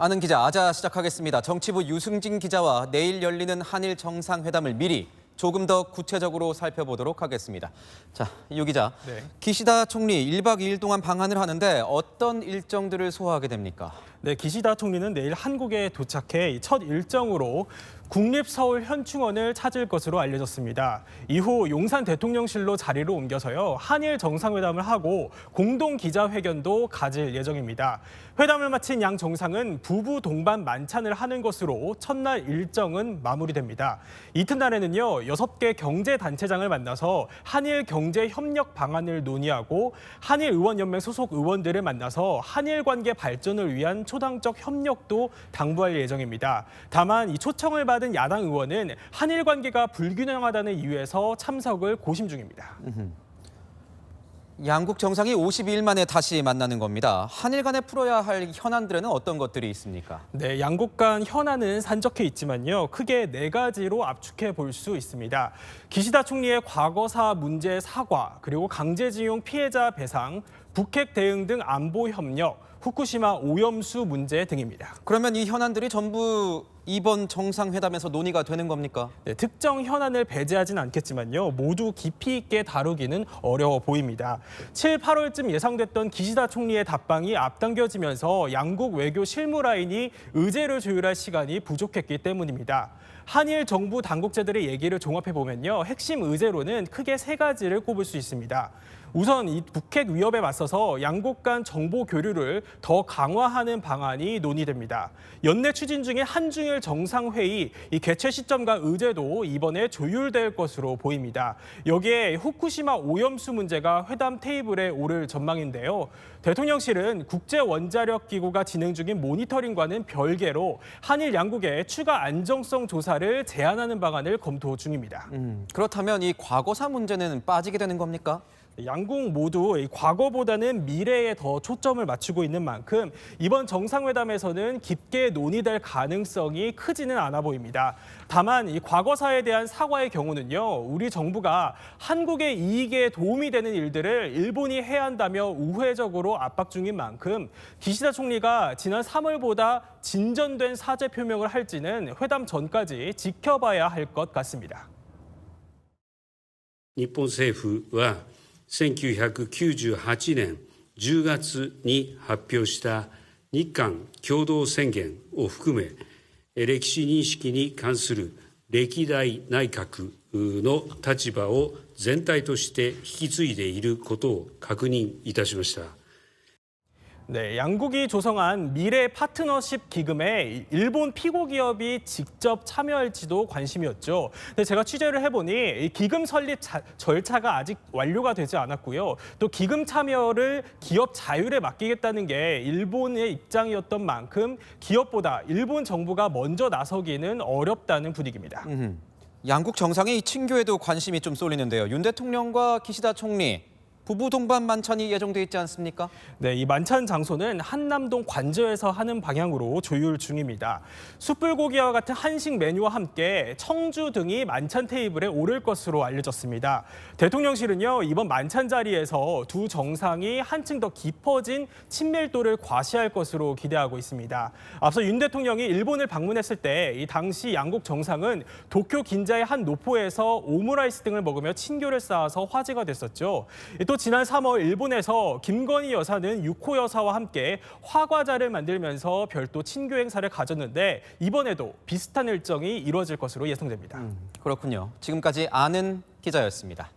아는 기자 아자 시작하겠습니다. 정치부 유승진 기자와 내일 열리는 한일 정상회담을 미리 조금 더 구체적으로 살펴보도록 하겠습니다. 자, 유 기자, 기시다 총리 1박 2일 동안 방한을 하는데 어떤 일정들을 소화하게 됩니까? 네, 기시다 총리는 내일 한국에 도착해 첫 일정으로 국립서울현충원을 찾을 것으로 알려졌습니다. 이후 용산 대통령실로 자리를 옮겨서요, 한일 정상회담을 하고 공동 기자회견도 가질 예정입니다. 회담을 마친 양 정상은 부부 동반 만찬을 하는 것으로 첫날 일정은 마무리됩니다. 이튿날에는요, 6개 경제단체장을 만나서 한일 경제협력 방안을 논의하고 한일의원연맹 소속 의원들을 만나서 한일 관계 발전을 위한 초당적 협력도 당부할 예정입니다. 다만 이 초청을 받은 야당 의원은 한일 관계가 불균형하다는 이유에서 참석을 고심 중입니다. 양국 정상이 52일 만에 다시 만나는 겁니다. 한일 간에 풀어야 할 현안들에는 어떤 것들이 있습니까? 네, 양국 간 현안은 산적해 있지만요, 크게 4가지로 압축해 볼 수 있습니다. 기시다 총리의 과거사 문제 사과, 그리고 강제징용 피해자 배상, 북핵 대응 등 안보 협력, 후쿠시마 오염수 문제 등입니다. 그러면 이 현안들이 전부 이번 정상회담에서 논의가 되는 겁니까? 네, 특정 현안을 배제하진 않겠지만요, 모두 깊이 있게 다루기는 어려워 보입니다. 7, 8월쯤 예상됐던 기시다 총리의 답방이 앞당겨지면서 양국 외교 실무 라인이 의제를 조율할 시간이 부족했기 때문입니다. 한일 정부 당국자들의 얘기를 종합해보면요, 핵심 의제로는 크게 3가지를 꼽을 수 있습니다. 우선 이 북핵 위협에 맞서서 양국 간 정보 교류를 더 강화하는 방안이 논의됩니다. 연내 추진 중인 한중일 정상회의 이 개최 시점과 의제도 이번에 조율될 것으로 보입니다. 여기에 후쿠시마 오염수 문제가 회담 테이블에 오를 전망인데요. 대통령실은 국제원자력기구가 진행 중인 모니터링과는 별개로 한일 양국의 추가 안정성 조사를 제안하는 방안을 검토 중입니다. 그렇다면 이 과거사 문제는 빠지게 되는 겁니까? 양국 모두 과거보다는 미래에 더 초점을 맞추고 있는 만큼 이번 정상회담에서는 깊게 논의될 가능성이 크지는 않아 보입니다. 다만 이 과거사에 대한 사과의 경우는요, 우리 정부가 한국의 이익에 도움이 되는 일들을 일본이 해야 한다며 우회적으로 압박 중인 만큼 기시다 총리가 지난 3월보다 진전된 사죄 표명을 할지는 회담 전까지 지켜봐야 할 것 같습니다. 日本政府は1998年10月に発表した日韓共同宣言を含め、歴史認識に関する歴代内閣の立場を全体として引き継いでいることを確認いたしました。 네, 양국이 조성한 미래 파트너십 기금에 일본 피고 기업이 직접 참여할지도 관심이었죠. 근데 제가 취재를 해보니 이 기금 설립 절차가 아직 완료가 되지 않았고요. 또 기금 참여를 기업 자율에 맡기겠다는 게 일본의 입장이었던 만큼 기업보다 일본 정부가 먼저 나서기는 어렵다는 분위기입니다. 양국 정상이 친교에도 관심이 좀 쏠리는데요. 윤 대통령과 기시다 총리 부부 동반 만찬이 예정돼 있지 않습니까? 네, 이 만찬 장소는 한남동 관저에서 하는 방향으로 조율 중입니다. 숯불고기와 같은 한식 메뉴와 함께 청주 등이 만찬 테이블에 오를 것으로 알려졌습니다. 대통령실은요, 이번 만찬 자리에서 두 정상이 한층 더 깊어진 친밀도를 과시할 것으로 기대하고 있습니다. 앞서 윤 대통령이 일본을 방문했을 때 이 당시 양국 정상은 도쿄 긴자의 한 노포에서 오므라이스 등을 먹으며 친교를 쌓아서 화제가 됐었죠. 또 지난 3월 일본에서 김건희 여사는 유코 여사와 함께 화과자를 만들면서 별도 친교 행사를 가졌는데 이번에도 비슷한 일정이 이루어질 것으로 예상됩니다. 그렇군요. 지금까지 아는 기자였습니다.